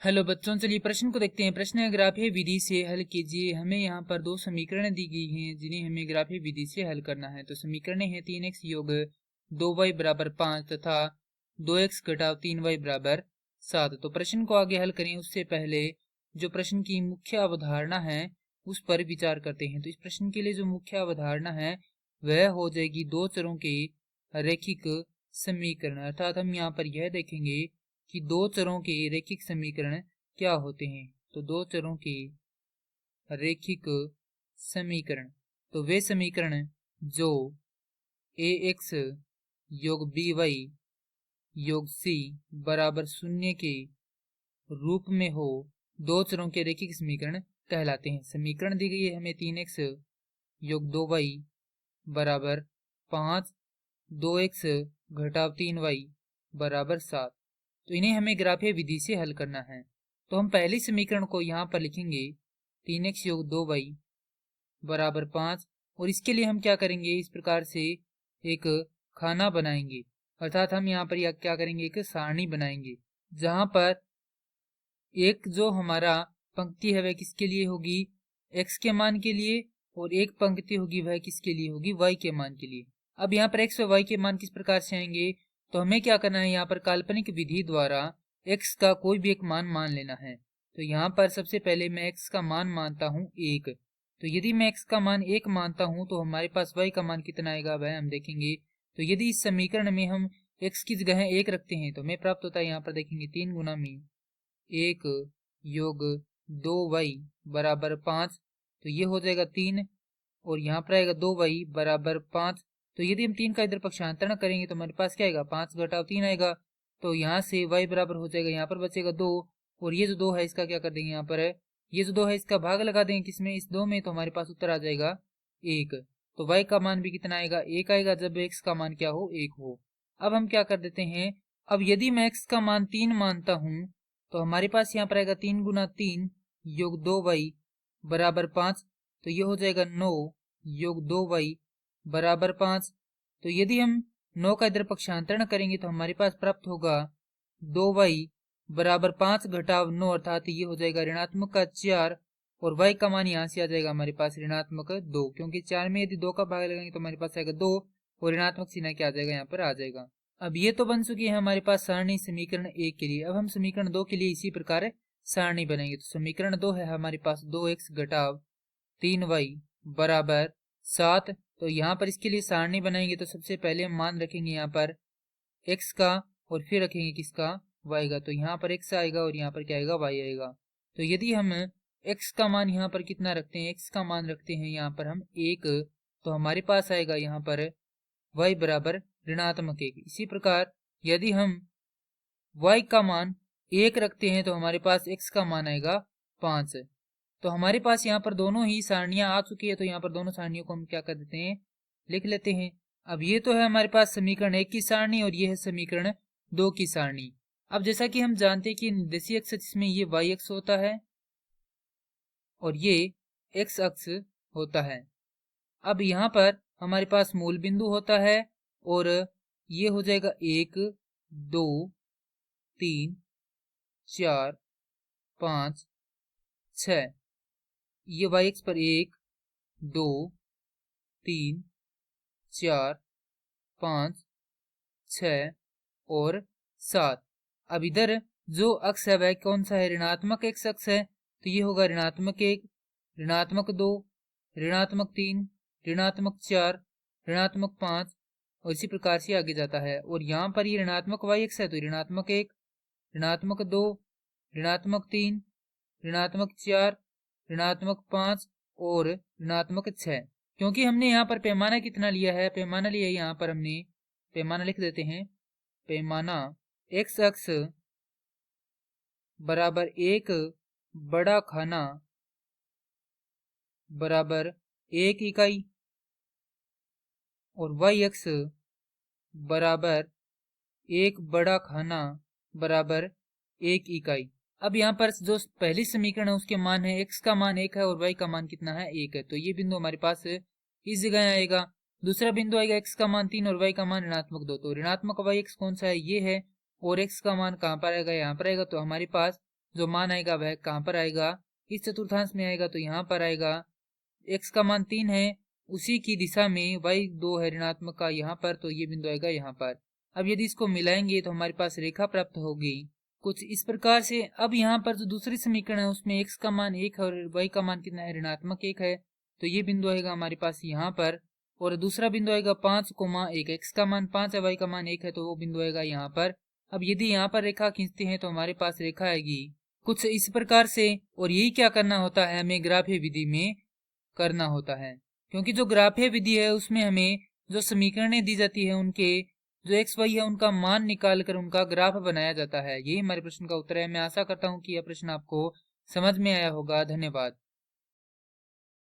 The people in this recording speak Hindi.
हेलो बच्चों, चलिए प्रश्न को देखते हैं। प्रश्न है ग्राफीय विधि से हल कीजिए। हमें यहाँ पर दो समीकरण दी गई हैं जिन्हें हमें ग्राफीय विधि से हल करना है। तो समीकरण है 3x योग 2y बराबर 5 तथा 2x घटाव 3y बराबर 7। तो प्रश्न को आगे हल करें उससे पहले जो प्रश्न की मुख्य अवधारणा है उस पर विचार करते हैं। तो इस प्रश्न के लिए जो मुख्य अवधारणा है वह हो जाएगी दो चरों के रैखिक समीकरण। अर्थात हम यहाँ पर यह देखेंगे कि दो चरों के रैखिक समीकरण क्या होते हैं। तो दो चरों के रैखिक समीकरण, तो वे समीकरण जो ax योग by योग c बराबर 0 के रूप में हो, दो चरों के रैखिक समीकरण कहलाते हैं। समीकरण दी गई है हमें 3x योग 2y बराबर 5, 2x घटाव 3y बराबर 7। तो इन्हें हमें ग्राफीय विधि से हल करना है। तो हम पहले समीकरण को यहाँ पर लिखेंगे 3x योग 2y बराबर 5, और इसके लिए हम क्या करेंगे, इस प्रकार से एक खाना बनाएंगे। अर्थात हम यहाँ पर क्या करेंगे, एक सारणी बनाएंगे जहां पर एक जो हमारा पंक्ति है वह किसके लिए होगी, x के मान के लिए, और एक पंक्ति होगी वह किसके लिए होगी, y के मान के लिए। अब यहाँ पर x और y के मान किस प्रकार से आएंगे, तो हमें क्या करना है, यहाँ पर काल्पनिक विधि द्वारा x का कोई भी एक मान मान लेना है। तो यहाँ पर सबसे पहले मैं x का मान मानता हूँ 1। तो यदि मैं x का मान 1 मानता हूँ तो हमारे पास y का मान कितना आएगा वह हम देखेंगे। तो यदि इस समीकरण में हम x की जगह 1 रखते हैं तो हमें प्राप्त होता है, यहाँ पर देखेंगे 3 गुना में 1 योग 2y बराबर 5, तो ये हो जाएगा 3, और यहाँ पर आएगा 2y बराबर 5। तो यदि हम 3 का इधर पक्षांतरण करेंगे तो हमारे पास क्या आएगा, 5 घटाव 3 आएगा। तो यहाँ से y बराबर हो जाएगा, यहाँ पर बचेगा 2, और ये जो 2 है इसका क्या कर देंगे, यहाँ पर ये जो 2 है इसका भाग लगा देंगे किसमें, इस 2 में, तो हमारे पास उत्तर आ जाएगा 1। तो y का मान भी कितना आएगा, 1 आएगा, जब x का मान क्या हो, 1 हो। अब हम क्या कर देते हैं, अब यदि मैं x का मान 3 मानता हूं तो हमारे पास यहाँ पर आएगा 3 गुना 3 योग 2y बराबर 5, तो ये हो जाएगा 9 योग 2y बराबर 5। तो यदि हम 9 का इधर पक्षांतरण करेंगे तो हमारे पास प्राप्त होगा 2y बराबर 5 घटाव 9, अर्थात ये हो जाएगा ऋणात्मक का 4, और y का मान यहाँ से आ जाएगा हमारे पास ऋणात्मक 2, क्योंकि 4 में यदि 2 का भाग लगाएंगे तो हमारे पास आएगा 2, और ऋणात्मक चिन्ह क्या आ जाएगा, यहाँ पर आ जाएगा। अब ये तो बन चुकी है हमारे पास सारणी समीकरण 1 के लिए। अब हम समीकरण 2 के लिए इसी प्रकार सारणी बनाएंगे। तो समीकरण 2 है हमारे पास 2x घटाव 3y बराबर 7। तो यहाँ पर इसके लिए सारणी बनाएंगे तो सबसे पहले हम मान रखेंगे यहाँ पर x का, और फिर रखेंगे किसका, y का। तो यहाँ पर x आएगा और यहाँ पर क्या आएगा, y आएगा। तो यदि हम x का मान यहाँ पर कितना रखते हैं, x का मान रखते हैं यहाँ पर हम 1, तो हमारे पास आएगा यहाँ पर y बराबर ऋणात्मक 1। इसी प्रकार यदि हम y का मान 1 रखते हैं तो हमारे पास x का मान आएगा 5। तो हमारे पास यहाँ पर दोनों ही सारणियां आ चुकी है, तो यहाँ पर दोनों सारणियों को हम क्या कर देते हैं, लिख लेते हैं। अब ये तो है हमारे पास समीकरण 1 की सारणी, और ये है समीकरण 2 की सारणी। अब जैसा कि हम जानते हैं कि निर्देशीय अक्ष जिसमें ये y अक्ष होता है और ये x अक्ष होता है। अब यहाँ पर हमारे पास मूल बिंदु होता है, और ये हो जाएगा 1 2 3 4 5 6। ये y अक्ष पर 1 2 3 4 5 6 और 7। अब इधर जो अक्ष है वह कौन सा है, ऋणात्मक x अक्ष है। तो ये होगा ऋणात्मक 1, ऋणात्मक 2, ऋणात्मक 3, ऋणात्मक 4, ऋणात्मक 5, और इसी प्रकार से आगे जाता है। और यहाँ पर ये ऋणात्मक y अक्ष है तो ऋणात्मक 1, ऋणात्मक 2, ऋणात्मक 3, ऋणात्मक 4, ऋणात्मक 5 और ऋणात्मक 6। क्योंकि हमने यहाँ पर पैमाना कितना लिया है, पैमाना लिया है, यहाँ पर हमने पैमाना लिख देते हैं। पैमाना x अक्ष बराबर 1 बड़ा खाना बराबर 1 इकाई, और y अक्ष बराबर 1 बड़ा खाना बराबर 1 इकाई। अब यहाँ पर जो पहली समीकरण है उसके मान है, x का मान 1 है और y का मान कितना है, 1 है। तो ये बिंदु हमारे पास इस जगह आएगा। दूसरा बिंदु आएगा x का मान 3 और y का मान ऋणात्मक 2। तो ऋणात्मक y x कौन सा है, ये है, और x का मान कहाँ पर आएगा, यहाँ पर आएगा। तो हमारे पास जो मान आएगा वह कहाँ पर आएगा, इस चतुर्थांश में आएगा तो यहाँ पर आएगा। x का मान 3 है, उसी की दिशा में y 2 है ऋणात्मक का यहाँ पर, तो ये बिंदु आएगा यहाँ पर। अब यदि इसको मिलाएंगे तो हमारे पास रेखा प्राप्त होगी कुछ इस प्रकार से। अब यहाँ पर जो दूसरी समीकरण है उसमें x का मान 1 है और y का मान कितना है, ऋणात्मक 1 है, तो ये बिंदु आएगा हमारे पास यहाँ पर। और दूसरा बिंदु आएगा 5,1, x का मान 5 है, y का मान 1 है, तो वो बिंदु आएगा यहाँ पर। अब यदि यहाँ पर रेखा खींचते हैं तो हमारे पास रेखा आएगी कुछ इस प्रकार से। और यही क्या करना होता है, हमें ग्राफीय विधि में करना होता है, क्योंकि जो ग्राफीय विधि है उसमें हमें जो समीकरणें दी जाती है उनके जो एक्स वाई है उनका मान निकाल कर उनका ग्राफ बनाया जाता है। यही हमारे प्रश्न का उत्तर है। मैं आशा करता हूँ कि यह प्रश्न आपको समझ में आया होगा। धन्यवाद।